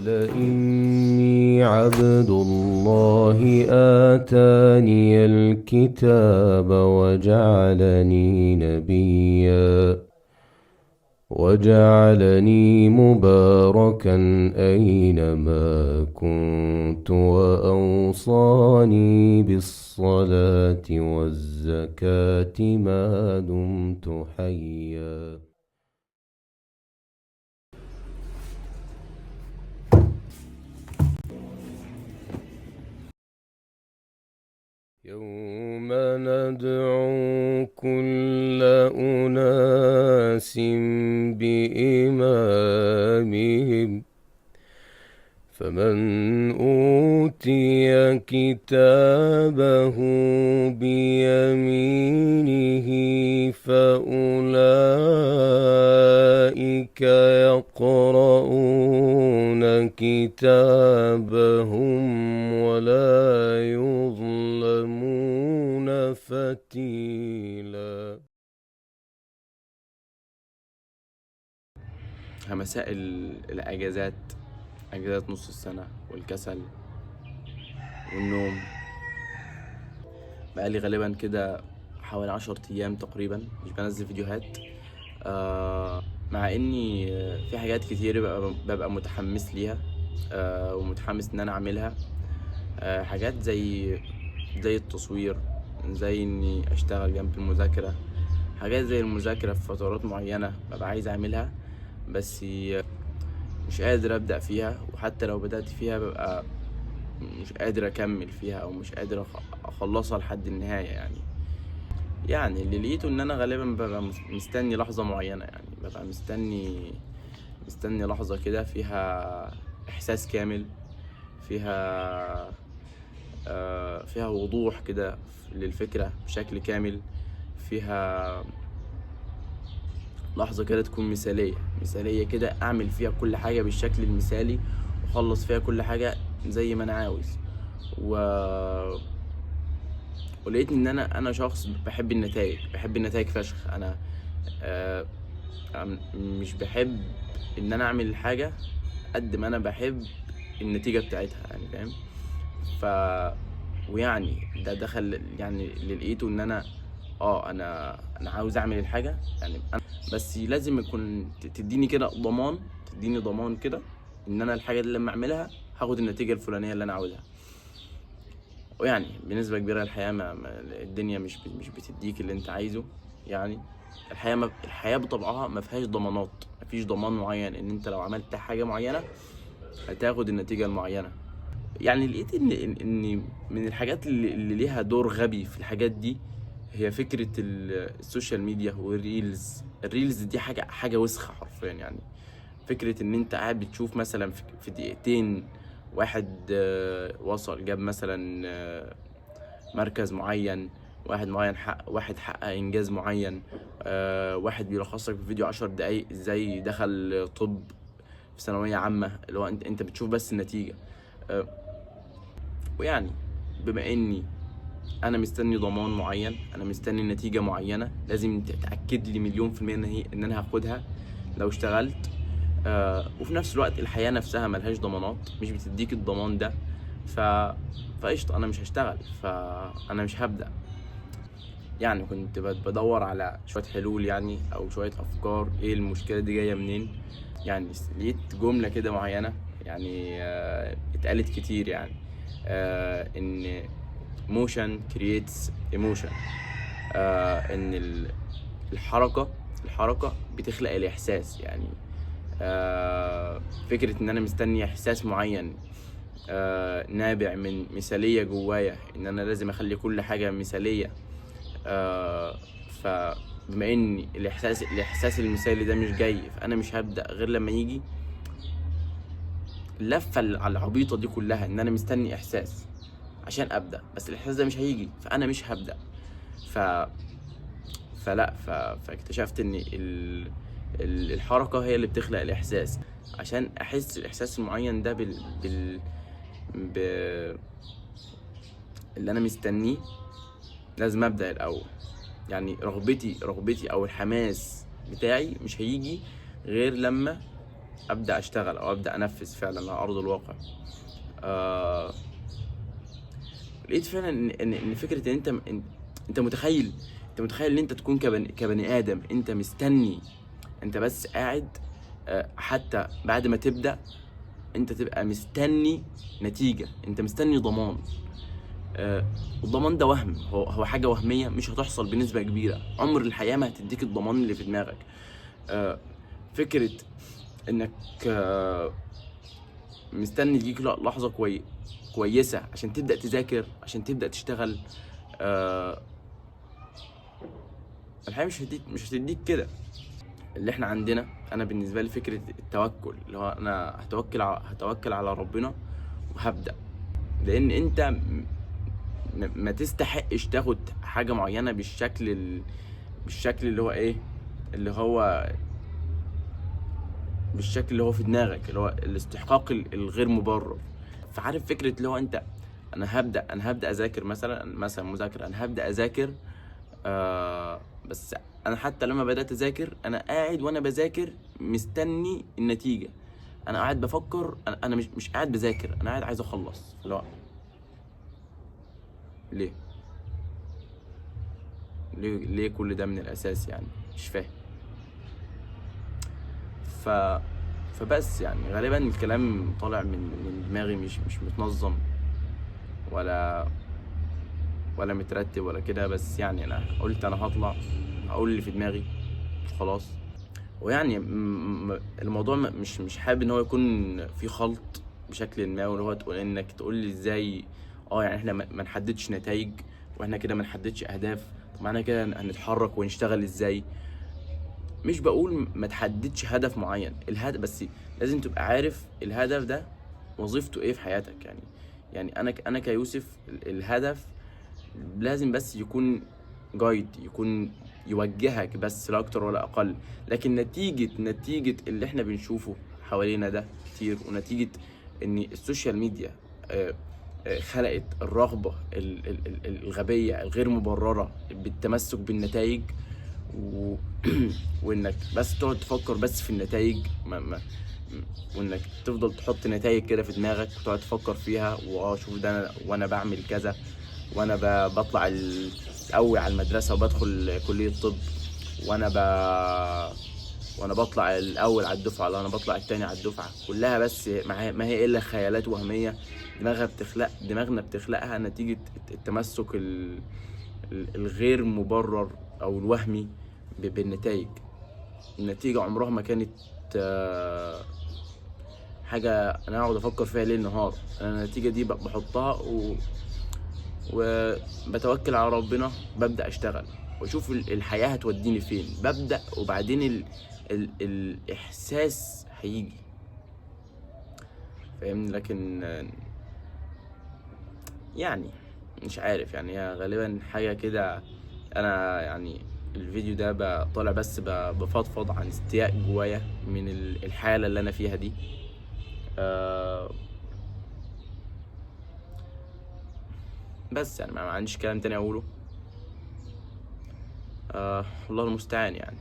إني عبد الله آتاني الكتاب وجعلني نبيا وجعلني مباركا أينما كنت وأوصاني بالصلاة والزكاة ما دمت حيا. يوم ندعو كل أناس بإمامهم فمن أوتي كتابه بيمينه فأولئك يقرؤون كتابهم ولا يظلمون فتيلا. مسائل الأجازات، أجازات نص السنة والكسل والنوم. بقالي غالبا كده حوالي 10 أيام تقريبا مش بنزل فيديوهات، مع إني في حاجات كتير ببقى متحمس ليها، ومتحمس إن أنا أعملها. حاجات زي التصوير، زي إني أشتغل جنب المذاكرة، حاجات زي المذاكرة في فترات معينة ببقى عايز أعملها، بس مش قادر أبدأ فيها، وحتى لو بدأت فيها ببقى مش قادر أكمل فيها أو مش قادر أخلصها لحد النهاية. يعني اللي لقيته إن أنا غالبا ببقى مستني لحظة معينة، يعني ببقى مستني لحظة كده فيها إحساس كامل، فيها فيها وضوح كده للفكرة بشكل كامل، فيها لحظة كده تكون مثالية كده أعمل فيها كل حاجة بالشكل المثالي وأخلص فيها كل حاجة زي ما أنا عاوز. ولقيت إن أنا شخص بحب النتائج فشخ. أنا مش بحب إن أنا أعمل الحاجة قد ما أنا بحب النتيجة بتاعتها، يعني فاهم. ويعني ده دخل يعني اللي لقيته إن أنا أنا عاوز أعمل الحاجة، يعني بس لازم يكون تديني ضمان كده ان انا الحاجه دي لما اعملها هاخد النتيجه الفلانيه اللي انا عاوزها. ويعني بنسبه كبيره الحياه الدنيا مش بتديك اللي انت عايزه. يعني الحياه بطبعها ما فيهاش ضمانات، ما فيش ضمان معين ان انت لو عملت حاجه معينه هتاخد النتيجه المعينه. يعني لقيت ان من الحاجات اللي ليها دور غبي في الحاجات دي هي فكره السوشيال ميديا الريلز دي حاجه وسخه حرفيا. يعني فكرة ان انت قاعد بتشوف مثلا في دقيقتين واحد وصل جاب مثلا مركز معين، واحد حقق انجاز معين، واحد بيلخص لك في فيديو 10 دقايق ازاي دخل طب في ثانوية عامة، اللي هو انت بتشوف بس النتيجة. ويعني بما اني انا مستني ضمان معين، انا مستني نتيجة معينة لازم تتأكد لي 100% ان انا هاخدها لو اشتغلت. وفي نفس الوقت الحياة نفسها ملهاش ضمانات، مش بتديك الضمان ده. فقشطة انا مش هشتغل، فانا مش هبدأ. يعني كنت بدور على شوية حلول، يعني او شوية افكار ايه المشكلة دي جاية منين. يعني لقيت جملة كده معينة، يعني اتقالت كتير، يعني ان motion creates emotion. ان الحركة بتخلق الاحساس. يعني فكرة ان انا مستني احساس معين نابع من مثالية جوايا، ان انا لازم اخلي كل حاجة مثالية. فبما ان الاحساس المثالي ده مش جاي، فانا مش هبدأ غير لما يجي. اللفة العبيطة دي كلها ان انا مستني احساس عشان ابدأ، بس الاحساس ده مش هيجي فانا مش هبدأ. ف فلا فاكتشفت ان الحركة هي اللي بتخلق الاحساس. عشان احس الاحساس المعين ده ب... اللي انا مستنيه لازم ابدا الاول. يعني رغبتي او الحماس بتاعي مش هيجي غير لما ابدا اشتغل او ابدا انفذ فعلا على ارض الواقع. آه لقيت فعلا ان فكره ان انت متخيل، ان انت تكون كبني ادم انت مستني، انت بس قاعد حتى بعد ما تبدا انت تبقى مستني نتيجه، انت مستني ضمان. الضمان ده وهم، هو حاجه وهميه مش هتحصل بنسبه كبيره، عمر الحياه ما هتديك الضمان اللي في دماغك. فكره انك مستني يجيك لحظه كويسه عشان تبدا تذاكر، عشان تبدا تشتغل. الحياه مش هتديك كده. اللي احنا عندنا، انا بالنسبه لي فكره التوكل، اللي هو انا هتوكل على ربنا وهبدا. لان انت ما تستحقش تاخد حاجه معينه بالشكل اللي هو ايه، اللي هو بالشكل اللي هو في دماغك، اللي هو الاستحقاق الغير مبرر. فعارف فكره اللي هو انت، انا هبدا اذاكر مثلا مذاكره، انا هبدا اذاكر. بس انا حتى لما بدات اذاكر انا قاعد وانا بذاكر مستني النتيجه. انا قاعد بفكر، انا مش قاعد بذاكر، انا قاعد عايز اخلص. لا، ليه ليه كل ده من الاساس يعني؟ مش فاهم. ف فبس يعني غالبا الكلام طالع من دماغي، مش متنظم ولا مترتب ولا كده. بس يعني انا قلت انا هطلع هقول اللي في دماغي خلاص. ويعني الموضوع مش حابب ان هو يكون في خلط بشكل ما، واللي هو تقول لي ازاي يعني احنا ما نحددش نتائج، واحنا كده ما نحددش اهداف. طب معنى كده هنتحرك ونشتغل ازاي؟ مش بقول ما تحددش هدف معين، الهدف بس لازم تبقى عارف الهدف ده وظيفته ايه في حياتك. يعني انا كيوسف الهدف لازم بس يكون جايد، يكون يوجهك بس لا اكتر ولا اقل. لكن نتيجة اللي احنا بنشوفه حوالينا ده كتير، ونتيجة ان السوشيال ميديا خلقت الرغبة الغبية الغير مبررة بالتمسك بالنتائج، وانك بس تقعد تفكر بس في النتائج، وانك تفضل تحط نتائج كده في دماغك وتقعد تفكر فيها، شوف ده أنا وانا بعمل كذا، وانا بطلع الاول على المدرسه وبدخل كليه طب، وانا بطلع الاول على الدفعه، ولا انا بطلع التاني على الدفعه. كلها بس ما هي الا خيالات وهميه دماغنا بتخلقها نتيجه التمسك الغير مبرر او الوهمي بالنتائج. النتيجه عمرها ما كانت حاجه انا اقعد افكر فيها ليل نهار. انا النتيجه دي بحطها وبتوكل على ربنا، ببدأ اشتغل واشوف الحياة هتوديني فين. ببدأ وبعدين الاحساس هيجي، فاهمني؟ لكن يعني مش عارف، يعني هي غالبا حاجة كده. انا يعني الفيديو ده طالع بس بفضفض عن استياء جوايا من الحالة اللي انا فيها دي. بس يعني ما عنديش كلام تاني اقوله. الله المستعان يعني.